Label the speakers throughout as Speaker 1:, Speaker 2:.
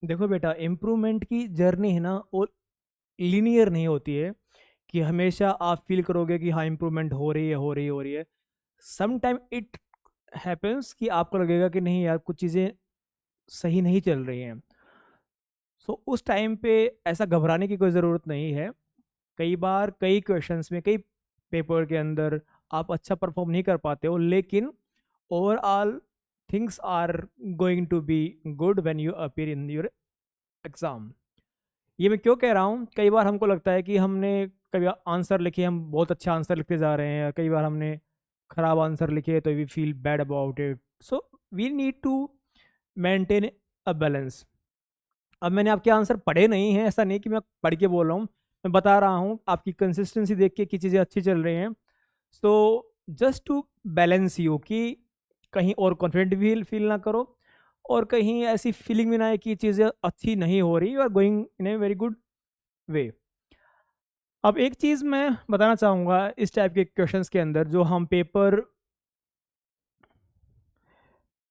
Speaker 1: देखो बेटा, इम्प्रूवमेंट की जर्नी है ना, वो लीनियर नहीं होती है कि हमेशा आप फील करोगे कि हाँ इम्प्रूवमेंट हो रही है, हो रही है, हो रही है। सम टाइम इट हैपन्स कि आपको लगेगा कि नहीं यार, कुछ चीज़ें सही नहीं चल रही हैं। सो उस टाइम पे ऐसा घबराने की कोई ज़रूरत नहीं है। कई बार कई क्वेश्चंस में, कई पेपर के अंदर आप अच्छा परफॉर्म नहीं कर पाते हो, लेकिन overall things are going to be good when you appear in your exam. ये मैं क्यों कह रहा हूँ, कई बार हमको लगता है कि हमने कभी आंसर लिखे, हम बहुत अच्छा आंसर लिखते जा रहे हैं, कई बार हमने खराब आंसर लिखे तो we feel bad about it. So we need to maintain a balance. अब मैंने आपके आंसर पढ़े नहीं हैं, ऐसा नहीं कि मैं पढ़ के बोल रहा हूँ, मैं बता रहा हूँ आपकी कंसिस्टेंसी देख के कि चीज़ें अच्छी चल रही हैं। So just to balance you कि कहीं और कॉन्फिडेंट भी फील ना करो, और कहीं ऐसी फीलिंग भी ना आए कि चीज़ें अच्छी नहीं हो रही, you are going in a very good way. अब एक चीज़ मैं बताना चाहूँगा इस टाइप के क्वेश्चंस के अंदर, जो हम पेपर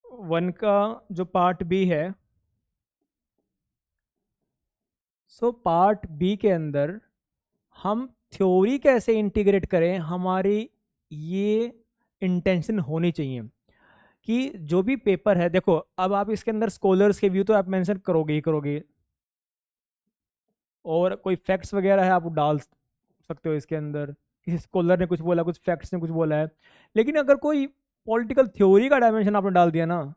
Speaker 1: वन का जो पार्ट बी है, सो पार्ट बी के अंदर हम थ्योरी कैसे इंटीग्रेट करें, हमारी ये इंटेंशन होनी चाहिए कि जो भी पेपर है, देखो अब आप इसके अंदर स्कॉलर्स के व्यू तो आप मेंशन करोगे ही करोगे, और कोई फैक्ट्स वगैरह है आप डाल सकते हो इसके अंदर, किसी स्कॉलर ने कुछ बोला, कुछ फैक्ट्स ने कुछ बोला है। लेकिन अगर कोई पॉलिटिकल थ्योरी का डायमेंशन आपने डाल दिया ना,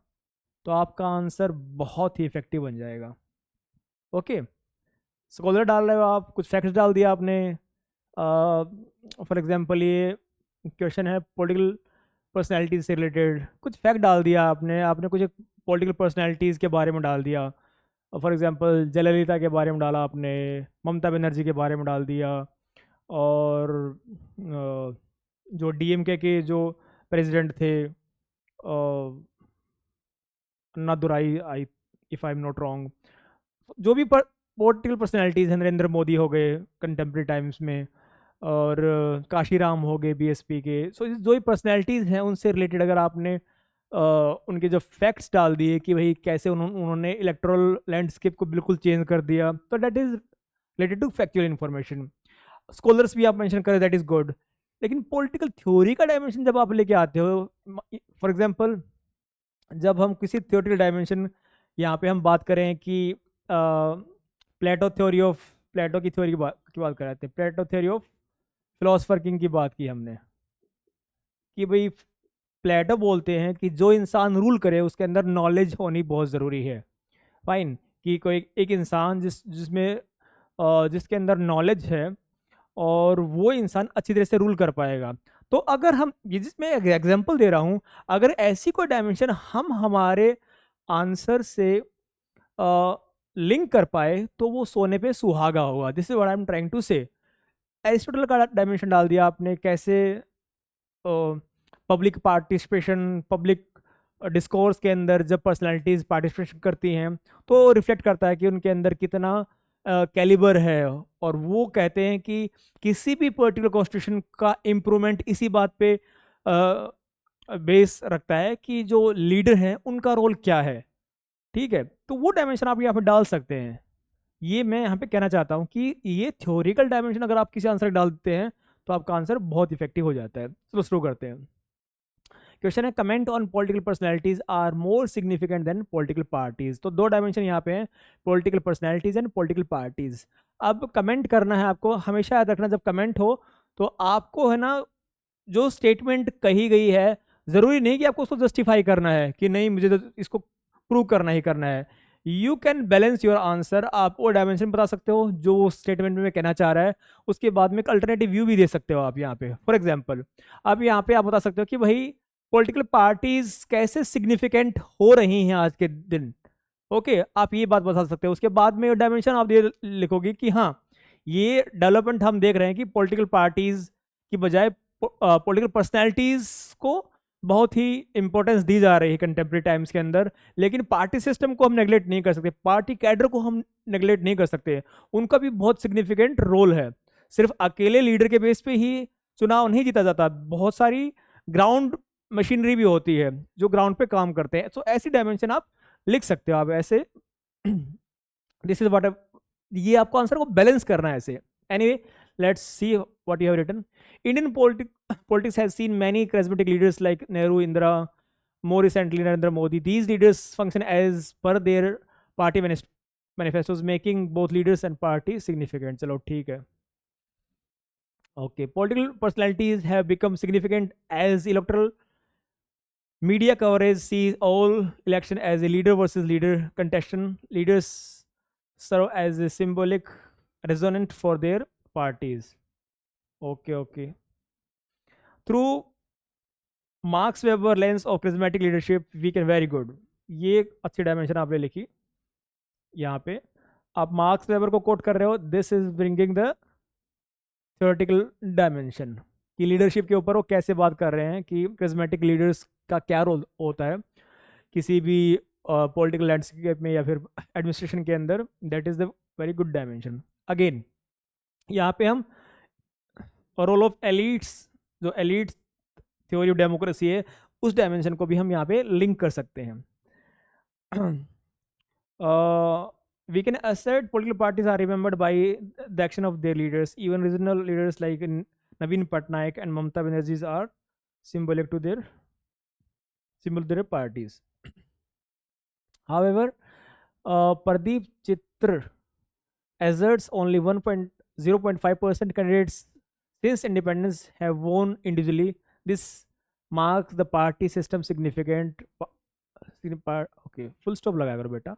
Speaker 1: तो आपका आंसर बहुत ही इफेक्टिव बन जाएगा। ओके, स्कॉलर डाल रहे हो आप, कुछ फैक्ट्स डाल दिया आपने। फॉर एग्जांपल ये क्वेश्चन है पॉलिटिकल पर्सनैलिटीज से रिलेटेड, कुछ फैक्ट डाल दिया आपने, आपने कुछ पॉलिटिकल पर्सनैलिटीज़ के बारे में डाल दिया। फॉर एग्जांपल जयललिता के बारे में डाला आपने, ममता बनर्जी के बारे में डाल दिया, और जो डीएमके के जो प्रेसिडेंट थे, अन्नादुराई, आई if I am not wrong, जो भी पॉलिटिकल पर्सनैलिटीज़ हैं, नरेंद्र मोदी हो गए कंटेम्प्रेरी टाइम्स में, और काशीराम हो गए बीएसपी के। सो जो भी पर्सनैलिटीज़ हैं उनसे रिलेटेड अगर आपने उनके जो फैक्ट्स डाल दिए कि भाई कैसे उन्होंने इलेक्ट्रल लैंडस्केप को बिल्कुल चेंज कर दिया, तो that is related to factual information. Scholars भी आप मेंशन करें, दैट इज़ गुड। लेकिन पॉलिटिकल थ्योरी का डायमेंशन जब आप लेके आते हो, फॉर एग्जांपल जब हम किसी थ्योरेटिकल डायमेंशन, यहाँ पे हम बात करें कि प्लेटो थ्योरी ऑफ, प्लेटो की थ्योरी की बात कर रहे थे, प्लेटो थ्योरी ऑफ फिलोसफर किंग की बात की हमने, कि भाई प्लेटो बोलते हैं कि जो इंसान रूल करे उसके अंदर नॉलेज होनी बहुत ज़रूरी है। फाइन, कि कोई एक इंसान जिसमें जिसके अंदर नॉलेज है, और वो इंसान अच्छी तरह से रूल कर पाएगा। तो अगर हम ये, जिसमें एग्जांपल दे रहा हूँ, अगर ऐसी कोई डायमेंशन हम हमारे आंसर से लिंक कर पाए, तो वो सोने पे सुहागा होगा। This is what I am trying to say. Aristotle का डायमेंशन डाल दिया आपने, कैसे पब्लिक पार्टिसिपेशन, पब्लिक डिस्कोर्स के अंदर जब पर्सनालिटीज़ पार्टिसिपेशन करती हैं, तो रिफ्लेक्ट करता है कि उनके अंदर कितना कैलिबर है। और वो कहते हैं कि किसी भी पर्टिकुलर कॉन्स्टिट्यूशन का इम्प्रूवमेंट इसी बात पे बेस रखता है कि जो लीडर हैं उनका रोल क्या है। ठीक है, तो वो डायमेंशन आप यहाँ पे डाल सकते हैं। ये मैं यहाँ पे कहना चाहता हूँ कि ये थ्योरिकल डायमेंशन अगर आप किसी आंसर डाल देते हैं, तो आपका आंसर बहुत इफेक्टिव हो जाता है। चलो शुरू करते हैं। क्वेश्चन है, comment on political personalities are more significant than political parties. तो दो डायमेंशन यहाँ पे हैं, political personalities and political parties. अब कमेंट करना है आपको, हमेशा याद रखना जब कमेंट हो तो आपको है ना, जो स्टेटमेंट कही गई है, ज़रूरी नहीं कि आपको उसको जस्टिफाई करना है कि नहीं मुझे तो इसको प्रूव करना ही करना है। You can balance your answer, आप वो डायमेंशन बता सकते हो जो स्टेटमेंट में कहना चाह रहा है, उसके बाद में एक अल्टरनेटिव व्यू भी दे सकते हो आप यहाँ पे। फॉर एग्जाम्पल अब यहाँ पे आप बता सकते हो कि भाई पॉलिटिकल पार्टीज कैसे सिग्निफिकेंट हो रही हैं आज के दिन। ओके, आप ये बात बता सकते हो। उसके बाद में डायमेंशन आप ये लिखोगे कि हाँ, ये डेवलपमेंट हम देख रहे हैं कि पॉलिटिकल पार्टीज की बजाय पॉलिटिकल पर्सनैलिटीज को बहुत ही इंपॉर्टेंस दी जा रही है कंटेम्प्रेरी टाइम्स के अंदर। लेकिन पार्टी सिस्टम को हम नेगलेक्ट नहीं कर सकते, पार्टी कैडर को हम नेगलेक्ट नहीं कर सकते, उनका भी बहुत सिग्निफिकेंट रोल है। सिर्फ अकेले लीडर के बेस पे ही चुनाव नहीं जीता जाता, बहुत सारी ग्राउंड मशीनरी भी होती है जो ग्राउंड पे काम करते हैं। तो ऐसी डायमेंशन आप लिख सकते हो आप ऐसे। दिस इज व्हाट, ये आपको आंसर को बैलेंस करना है ऐसे. Anyway, let's see what you have written. Indian politics has seen many charismatic leaders like Nehru, Indira, more recently Narendra Modi. These leaders function as per their party manifestos, making both leaders and party significant. चलो ठीक है. Okay, political personalities have become significant as electoral media coverage sees all election as a leader versus leader contestant. Leaders serve as a symbolic resonant for their parties. Okay, okay. Through Marx Weber lens of prismatic leadership, we can very good. ये एक अच्छी dimension आपने लिखी यहाँ पे. आप marks weber को coat कर रहे हो. This is bringing the theoretical dimension कि लीडरशिप के ऊपर वो कैसे बात कर रहे हैं कि प्रिज्मेटिक लीडर्स का क्या रोल होता है किसी भी पॉलिटिकल लैंडस्केप में या फिर एडमिनिस्ट्रेशन के अंदर. That is the very good dimension. Again यहाँ पे हम रोल ऑफ एलिट्स, जो एलिट थ्योरी ऑफ डेमोक्रेसी है, उस डायमेंशन को भी हम यहाँ पे लिंक कर सकते हैं. We can assert political parties are remembered by the action of their leaders. Even regional leaders like Naveen Patnaik and Mamata Banerjee are symbolic to their parties. However, Pradeep Chitra asserts only 0.5% candidates since independence have won individually. This marks the party system significant. Okay, full stop लगा करो बेटा.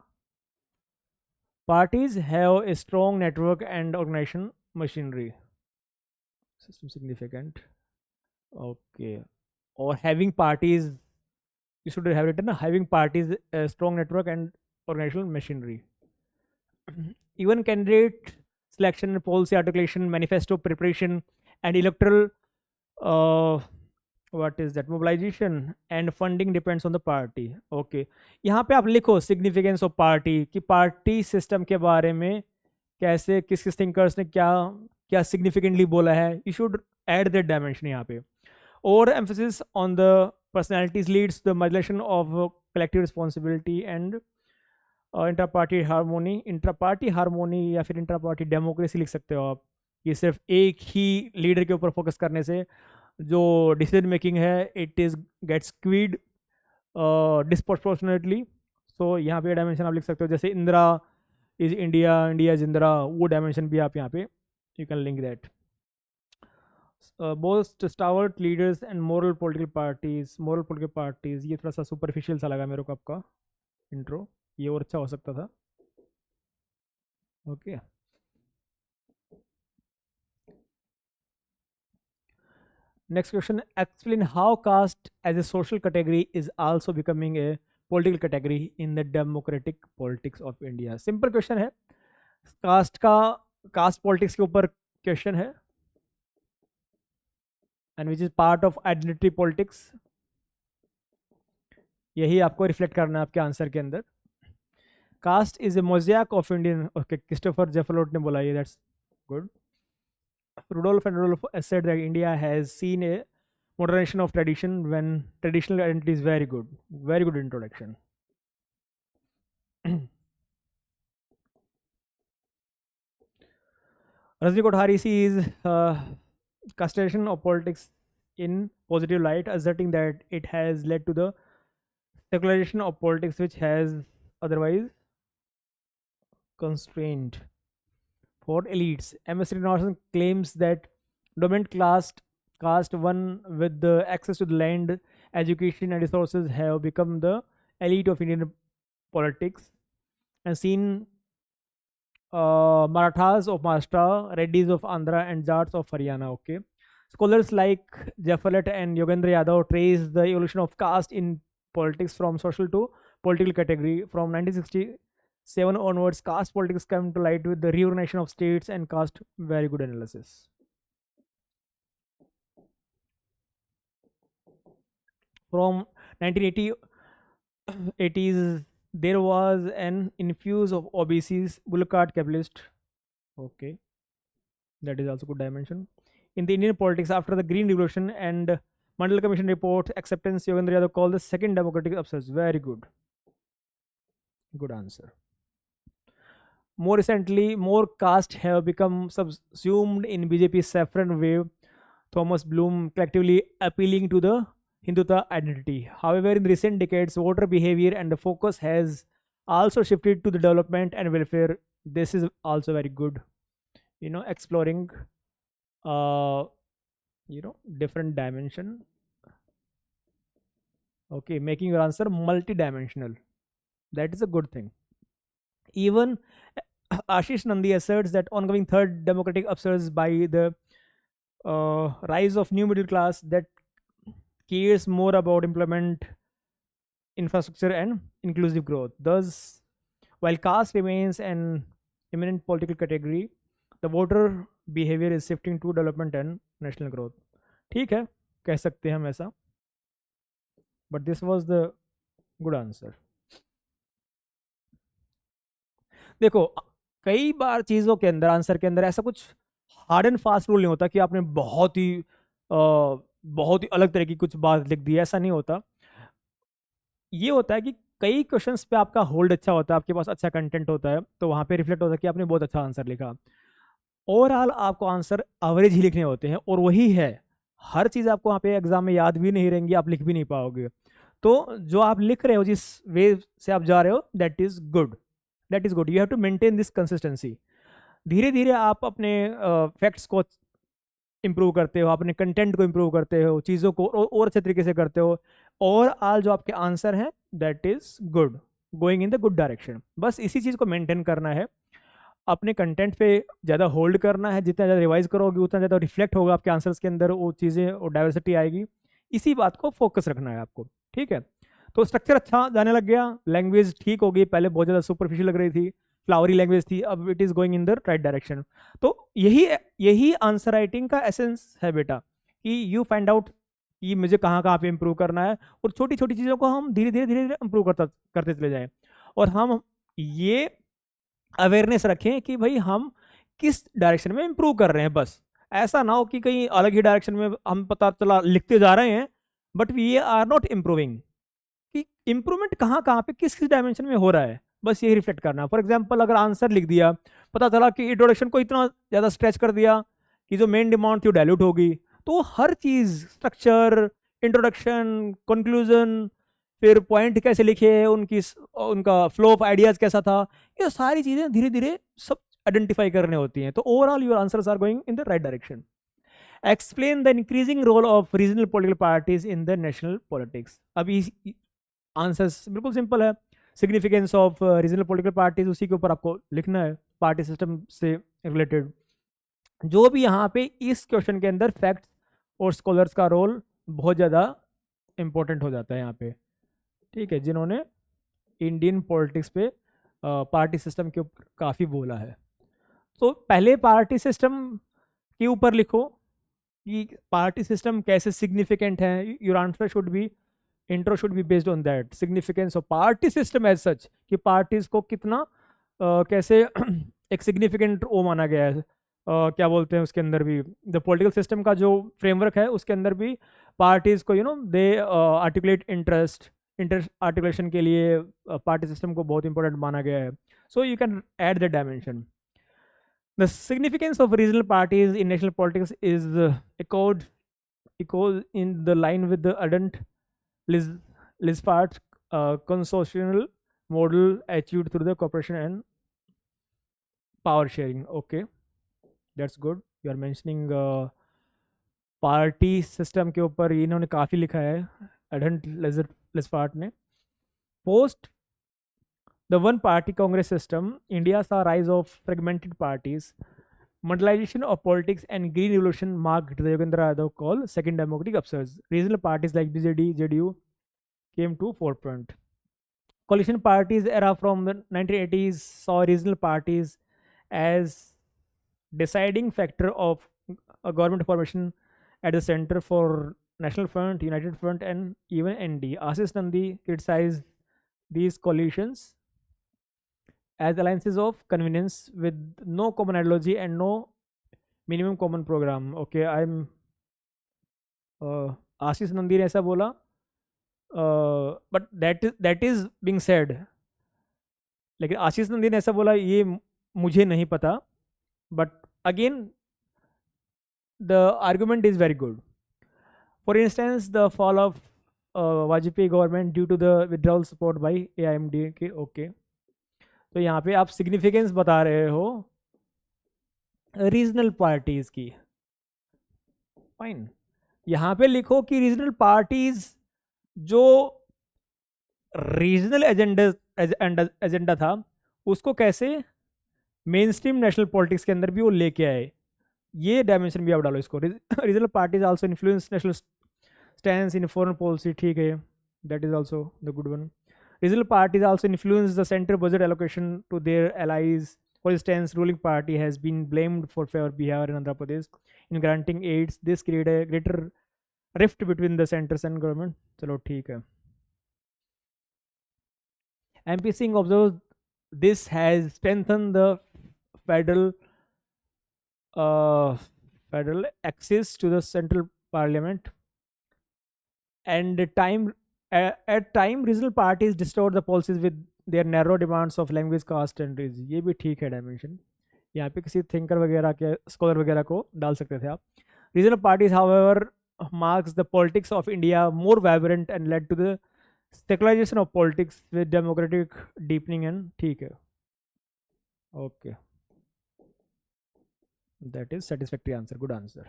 Speaker 1: Parties have a strong network and organization machinery. System significant. Okay. Or having parties, you should have written having parties, a strong network and organizational machinery. Even candidate selection, policy articulation, manifesto preparation, and electoral what is that, mobilization and funding depends on the party. Okay, यहाँ पे आप लिखो significance of party कि party system के बारे में कैसे किस किस थिंकर्स ने क्या क्या सिग्निफिकेंटली बोला है. You should add that dimension यहाँ पे. और emphasis on the personalities leads the modulation of collective responsibility and intra party harmony. Intra party harmony या फिर इंट्रा पार्टी डेमोक्रेसी लिख सकते हो आप. ये सिर्फ एक ही लीडर के ऊपर फोकस करने से जो डिसीजन मेकिंग है it is get skewed disproportionately. So यहाँ पे डायमेंशन आप लिख सकते हो जैसे Indira is India, India is Indira, वो डायमेंशन भी आप यहाँ पे you can link that. Most stalwart leaders and moral political parties. ये थोड़ा सा सुपरफिशियल सा लगा मेरे को आपका इंट्रो, ये और अच्छा हो सकता था. Okay okay. Next question, explain how caste as a social category is also becoming a political category in the democratic politics of India. Simple question है. caste politics के ऊपर question है and which is part of identity politics. यही आपको reflect करना है आपके answer के अंदर. Caste is a mosaic of Indian. Okay, Christopher Jaffrelot ने बोला ये, that's good. Rudolph and Rudolph said that India has seen a modernization of tradition when traditional identity is very good. Very good introduction. Rajni Kothari sees castration of politics in positive light, asserting that it has led to the secularization of politics which has otherwise constrained for elites. M.S. Srinivasan claims that dominant caste one with the access to the land, education and resources have become the elite of Indian politics and seen Marathas of Maharashtra, Reddys of Andhra and Jats of Haryana. Okay, scholars like Jaffalet and Yogendra Yadav trace the evolution of caste in politics from social to political category. From 1967 onwards, caste politics came to light with the reorganization of states and caste. Very good analysis. From 1980s, there was an infuse of OBCs, Bullock capitalist. Okay, that is also good dimension in the Indian politics after the Green Revolution and Mandal Commission report. Acceptance, Yogendra Yadav called the second democratic upsurge. Very good. Good answer. more recently, more castes have become subsumed in BJP's saffron wave, Thomas Bloom collectively appealing to the Hindutva identity. However, in recent decades, voter behavior and the focus has also shifted to the development and welfare. This is also very good, exploring, uh, different dimension. Okay, making your answer multi-dimensional. That is a good thing. Even Ashish Nandi asserts that ongoing third democratic upsurge by the rise of new middle class that cares more about employment, infrastructure, and inclusive growth. Thus, while caste remains an eminent political category, the voter behavior is shifting to development and national growth. ठीक है, कह सकते हैं हम ऐसा. But this was the good answer. देखो, कई बार चीज़ों के अंदर, आंसर के अंदर ऐसा कुछ हार्ड एंड फास्ट रूल नहीं होता कि आपने बहुत ही अलग तरह की कुछ बात लिख दी. ऐसा नहीं होता. ये होता है कि कई क्वेश्चंस पे आपका होल्ड अच्छा होता है, आपके पास अच्छा कंटेंट होता है, तो वहाँ पे रिफ्लेक्ट होता है कि आपने बहुत अच्छा आंसर लिखा. ओवरऑल आपको आंसर एवरेज ही लिखने होते हैं, और वही है. हर चीज़ आपको वहाँ पे एग्जाम में याद भी नहीं रहेंगी, आप लिख भी नहीं पाओगे. तो जो आप लिख रहे हो, जिस वे से आप जा रहे हो, that is good. That is good. You have to maintain this consistency. धीरे धीरे आप अपने फैक्ट्स को इम्प्रूव करते हो, अपने कंटेंट को इम्प्रूव करते हो, चीज़ों को और अच्छे तरीके से करते हो, और आल जो आपके आंसर हैं, that is good, going in the good direction. बस इसी चीज़ को मेंटेन करना है. अपने कंटेंट पे ज़्यादा होल्ड करना है. जितना ज़्यादा रिवाइज करोगे उतना ज़्यादा रिफ्लेक्ट होगा आपके आंसर्स के अंदर, वो चीज़ें और डाइवर्सिटी आएगी. इसी बात को फोकस रखना है आपको. ठीक है. तो स्ट्रक्चर अच्छा जाने लग गया, लैंग्वेज ठीक होगी. पहले बहुत ज़्यादा सुपरफिशियल लग रही थी, फ्लावरी लैंग्वेज थी, अब it is going in the right direction. तो यही आंसर राइटिंग का एसेंस है बेटा, कि यू फाइंड आउट कि मुझे कहाँ कहाँ पे इम्प्रूव करना है, और छोटी छोटी चीज़ों को हम धीरे धीरे इम्प्रूव करते चले जाएँ. और हम ये अवेयरनेस रखें कि भाई हम किस डायरेक्शन में इम्प्रूव कर रहे हैं. बस ऐसा ना हो कि कहीं अलग ही डायरेक्शन में हम पता चला लिखते जा रहे हैं, but we are not improving. कि इम्प्रूवमेंट कहाँ कहाँ पे किस किस डायमेंशन में हो रहा है, बस यही रिफ्लेक्ट करना. फॉर एग्जाम्पल, अगर आंसर लिख दिया, पता चला कि इंट्रोडक्शन को इतना ज़्यादा स्ट्रेच कर दिया कि जो मेन डिमांड थी वो डायल्यूट होगी, तो हर चीज़, स्ट्रक्चर, इंट्रोडक्शन, कंक्लूजन, फिर पॉइंट कैसे लिखे, उनका फ्लो ऑफ आइडियाज़ कैसा था, ये सारी चीज़ें धीरे धीरे सब आइडेंटिफाई करने होती हैं. तो overall your answers are going in the right direction. Explain the increasing role of regional political parties in the national politics. अभी आंसर्स बिल्कुल सिंपल है. Significance of regional political parties, उसी के ऊपर आपको लिखना है, पार्टी सिस्टम से रिलेटेड. जो भी यहाँ पे इस क्वेश्चन के अंदर फैक्ट्स और स्कॉलर्स का रोल बहुत ज़्यादा इंपॉर्टेंट हो जाता है यहाँ पे. ठीक है, जिन्होंने इंडियन पॉलिटिक्स पे पार्टी सिस्टम के ऊपर काफ़ी बोला है. तो पहले पार्टी सिस्टम के ऊपर लिखो कि पार्टी सिस्टम कैसे सिग्निफिकेंट है. Your answer should be, intro should be based on that, significance of party system as such, कि पार्टीज को कितना कैसे एक सिग्निफिकेंट वो माना गया है. क्या बोलते हैं उसके अंदर भी, द पॉलिटिकल सिस्टम का जो फ्रेमवर्क है उसके अंदर भी पार्टीज को दे आर्टिकुलेट इंटरेस्ट आर्टिकुलेशन के लिए पार्टी सिस्टम को बहुत इंपॉर्टेंट माना गया है. So you can add the dimension. The significance of regional parties in national politics is echoed in the line with the ardent Lispart consortial model achieved through the cooperation and power sharing. Okay, that's good. You are mentioning party system के ऊपर इन्होंने काफ़ी लिखा है, ardent Lispart ने. Post the one-party Congress system, India saw rise of fragmented parties. Modelization of politics and Green Revolution marked the Yogendra Yadav call second democratic upsurge. Regional parties like BJD, JDU came to forefront. Coalition parties era from the 1980s saw regional parties as deciding factor of a government formation at the center for National Front, United Front, and even ND. Ashish Nandi criticized these coalitions as alliances of convenience with no common ideology and no minimum common program. Okay, I'm Ashish Nandi ने ऐसा बोला, but that is being said. लेकिन आशीष नंदी ने ऐसा बोला, ये मुझे नहीं पता, but again the argument is very good. For instance the fall of Vajpayee government due to the withdrawal support by AIMD के. ओके, तो यहाँ पे आप सिग्निफिकेंस बता रहे हो रीजनल पार्टीज की. फाइन, यहाँ पे लिखो कि रीजनल पार्टीज जो रीजनल एजेंडा था उसको कैसे मेन स्ट्रीम नेशनल पॉलिटिक्स के अंदर भी वो लेके आए. ये डायमेंशन भी आप डालो इसको. Regional parties also influence national stand in foreign policy. ठीक है, that is also the good one. Regional parties also influence the center budget allocation to their allies. For instance, ruling party has been blamed for Bihar and Andhra Pradesh in granting aids. This create a greater rift between the centers and government. चलो ठीक है. MP Singh observes this has strengthened the federal federal access to the central parliament and at time regional parties distort the policies with their narrow demands of language, caste and race. ये भी ठीक है dimension. यहाँ पे किसी thinker वगैरह के scholar वगैरह को डाल सकते थे आप. Regional parties however marks the politics of India more vibrant and led to the secularization of politics with democratic deepening and. ठीक है, okay, that is satisfactory answer, good answer.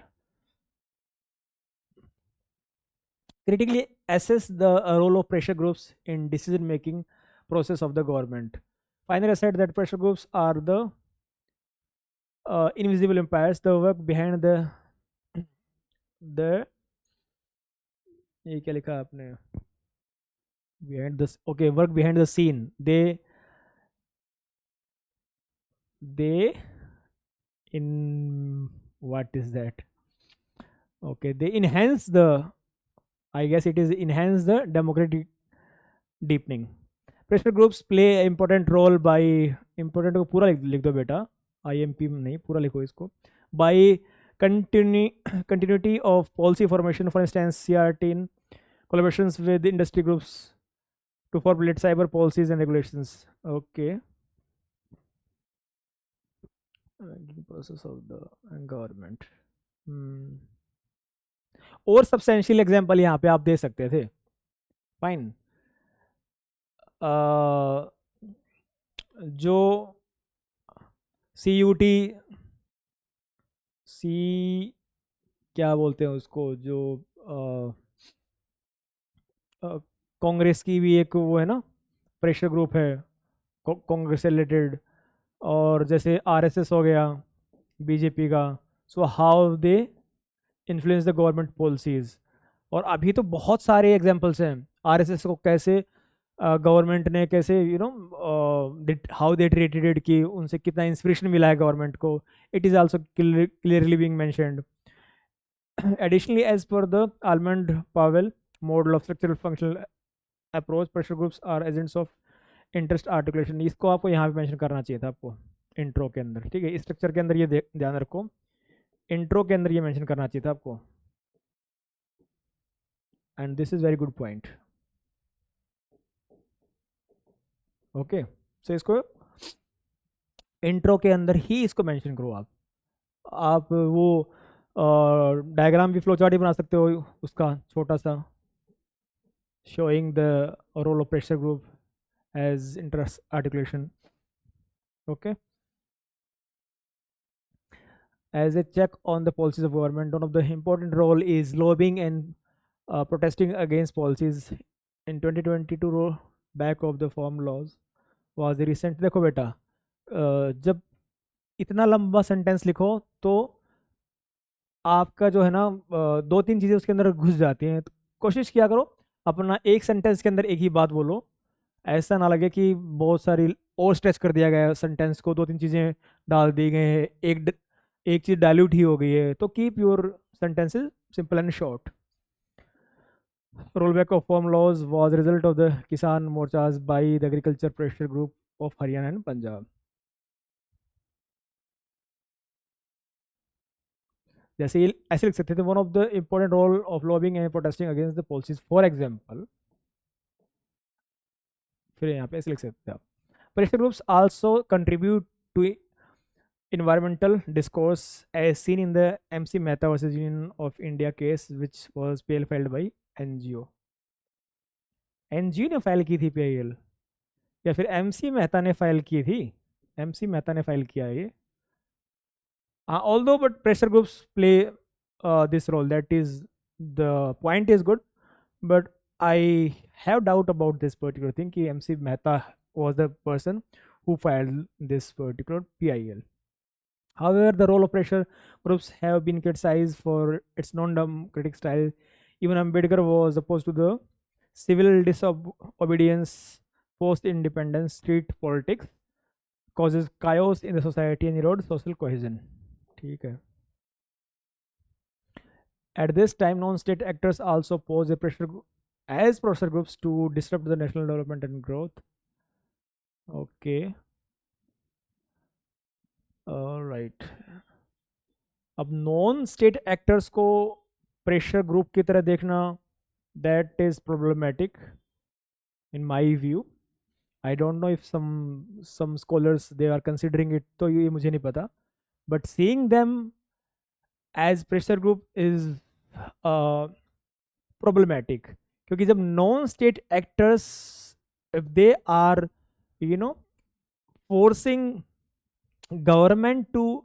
Speaker 1: Critically assess the role of pressure groups in decision making process of the government. Finally said that pressure groups are the invisible empires, the work behind the ये क्या लिखा आपने behind this, okay, work behind the scene. They in what is that, okay, they enhance the, I guess it is enhance the democratic deepening. Pressure groups play an important role by important को पूरा लिख दो बेटा, IMP नहीं, पूरा लिखो इसको. By continuity of policy formation, for instance, CRT in collaborations with industry groups to formulate cyber policies and regulations. Okay. Process of the government. और सब्सटेंशियल एग्जाम्पल यहाँ पे आप दे सकते थे. फाइन. जो CUT क्या बोलते हैं उसको, जो कांग्रेस की भी एक वो है ना, प्रेशर ग्रुप है कांग्रेस से रिलेटेड, और जैसे RSS हो गया BJP का. So how they influence the government policies. और अभी तो बहुत सारे एग्जांपल्स हैं RSS को कैसे गवर्नमेंट ने कैसे हाउ दे ट्रीटेड इट, कि उनसे कितना इंस्पिरेशन मिला है गवर्नमेंट को. It is also clearly being mentioned. Additionally as per the Almond Powell model of structural functional approach, pressure groups are agents of interest articulation. इसको आपको यहाँ पे मेंशन करना चाहिए था आपको इंट्रो के अंदर. ठीक है, इस स्ट्रक्चर के अंदर ये ध्यान रखो, इंट्रो के अंदर ये मेंशन करना चाहिए था आपको. And this is very good point. Okay, so इसको इंट्रो के अंदर ही इसको मेंशन करो. आप वो डायग्राम भी फ्लो चार्ट ही बना सकते हो उसका छोटा सा, showing the role of pressure group as interest articulation. Okay, as a check on the policies of government, one of the important role is lobbying and protesting against policies. In 2022 back of the form laws was the recent. देखो बेटा, जब इतना लंबा sentence लिखो तो आपका जो है ना 2-3 चीज़ें उसके अंदर घुस जाती हैं. तो कोशिश किया करो अपना एक सेंटेंस के अंदर एक ही बात बोलो, ऐसा ना लगे कि बहुत सारी और स्ट्रेच कर दिया गया है सेंटेंस को, 2-3 चीज़ें डाल दी गई हैं, एक चीज़ डाइल्यूट ही हो गई है. तो keep your sentences simple and short. Rollback of farm laws was result of the kisan morchas by the agriculture pressure group of Haryana and Punjab. जैसे ऐसे लिख सकते थे, one of the important role of lobbying and protesting against the policies. For example, फिर यहाँ पे ऐसे लिख सकते हैं आप, pressure groups also contribute to environmental discourse as seen in the MC Mehta versus Union of India case, which was PL filed by NGO. NGO ने file की थी PIL या फिर MC मेहता ने फाइल की थी? MC मेहता ने फाइल किया है ये. Although but pressure groups play this role, that is the point is good, but I have doubt about this particular thing कि MC Mehta was the person who filed this particular PIL. However, the role of pressure groups have been criticized for its non-democratic style. Even Ambedkar was opposed to the civil disobedience, post-independence street politics, causes chaos in the society and erodes social cohesion. ठीक है. At this time, non-state actors also pose a pressure groups to disrupt the national development and growth. Okay. All right. अब non state actors को pressure group की तरह देखना, that is problematic in my view. I don't know if some scholars they are considering it, तो ये मुझे नहीं पता, but seeing them as pressure group is problematic, क्योंकि जब non state actors if they are forcing government to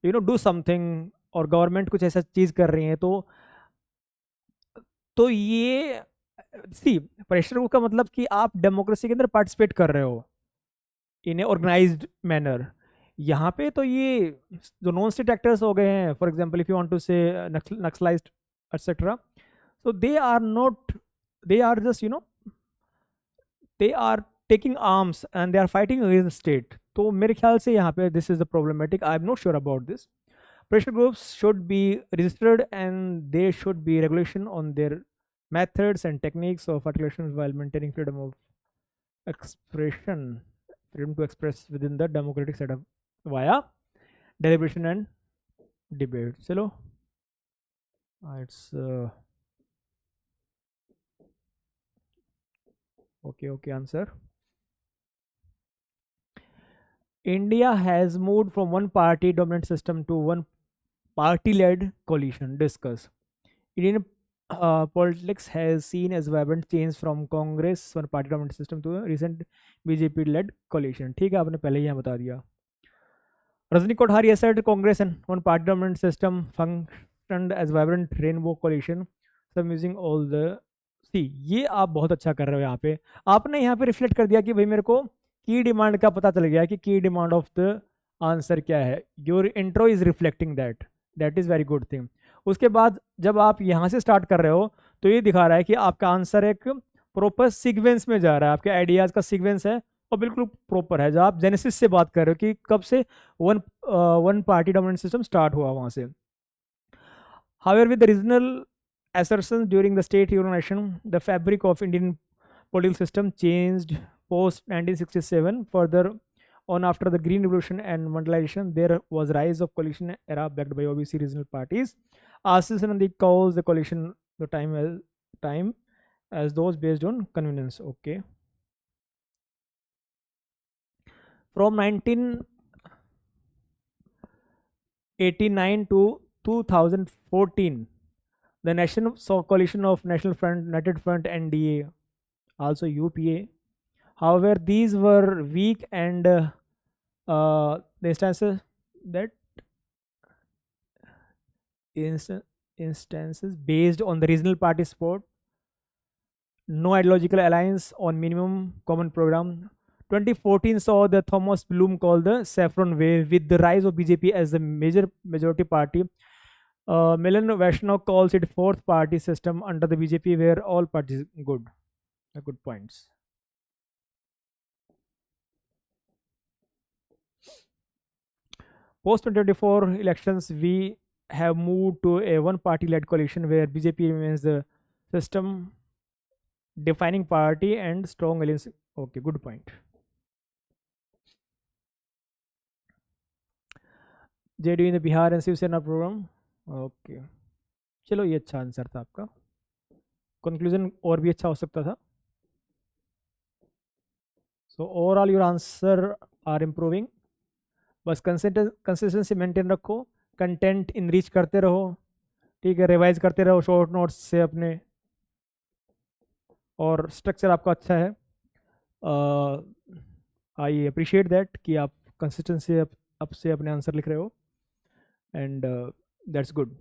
Speaker 1: do something, और government कुछ ऐसा चीज कर रही है, तो ये सी प्रेशर ग्रुप का मतलब कि आप डेमोक्रेसी के अंदर पार्टिसिपेट कर रहे हो इन ए ऑर्गेनाइज्ड मैनर. यहाँ पे तो ये जो नॉन स्टेट एक्टर्स हो गए हैं, for example if you want to say Naxalised etcetera, so they are not, they are just they are taking arms and they are fighting against the state. तो मेरे ख्याल से यहाँ पे this is the problematic. I am not sure about this. Pressure groups should be registered and there should be regulation on their methods and techniques of articulation while maintaining freedom of expression, freedom to express within the democratic setup via deliberation and debate. चलो, it's okay answer. India has moved from one party dominant system to one party led coalition. Discuss. Indian politics has seen as vibrant change from Congress one party dominant system to a recent BJP led coalition. ठीक है, आपने पहले ही यहाँ बता दिया. Rajni Kothari said Congress and one party dominant system functioned as vibrant rainbow coalition. Some using all the ये आप बहुत अच्छा कर रहे हो. यहाँ पे आपने यहाँ पे रिफ्लेक्ट कर दिया कि भाई मेरे को की डिमांड का पता चल गया कि की डिमांड ऑफ द आंसर क्या है. Your intro is reflecting that is very good thing. उसके बाद जब आप यहाँ से स्टार्ट कर रहे हो तो ये दिखा रहा है कि आपका आंसर एक प्रॉपर सीक्वेंस में जा रहा है, आपके आइडियाज का सीक्वेंस है और बिल्कुल प्रॉपर है. जब आप जेनेसिस से बात कर रहे हो कि कब से one party dominant system start हुआ वहाँ से. However, with the regional assertions during the state unification, the fabric of Indian political system changed post 1967. Further on, after the Green Revolution and modelization, there was rise of coalition era backed by OBC regional parties. Assis Nandi calls the coalition the time as those based on convenience. Okay. From 1989 to 2014, the National Coalition of National Front, United Front, NDA, also UPA. However, these were weak and the instances based on the regional party support, no ideological alliance on minimum common program. 2014 saw the Thomas Bloom called the Saffron Wave with the rise of BJP as the majority party. Milan Vaishnav calls it fourth party system under the BJP where all parties good. Good points. Post 2024 elections, we have moved to a one party led coalition where BJP remains the system defining party and strong alliance. Okay, good point. JD in the Bihar and Shiv Sena program. Okay चलो, ये अच्छा answer था आपका. Conclusion और भी अच्छा हो सकता था. So overall your answer are improving. बस कंसिस्टेंसी मेंटेन रखो, कंटेंट इनरीच करते रहो, ठीक है, रिवाइज करते रहो शॉर्ट नोट्स से अपने, और स्ट्रक्चर आपका अच्छा है। आई अप्रिशिएट दैट कि आप कंसिस्टेंसी अब से अपने आंसर लिख रहे हो, एंड दैट्स गुड।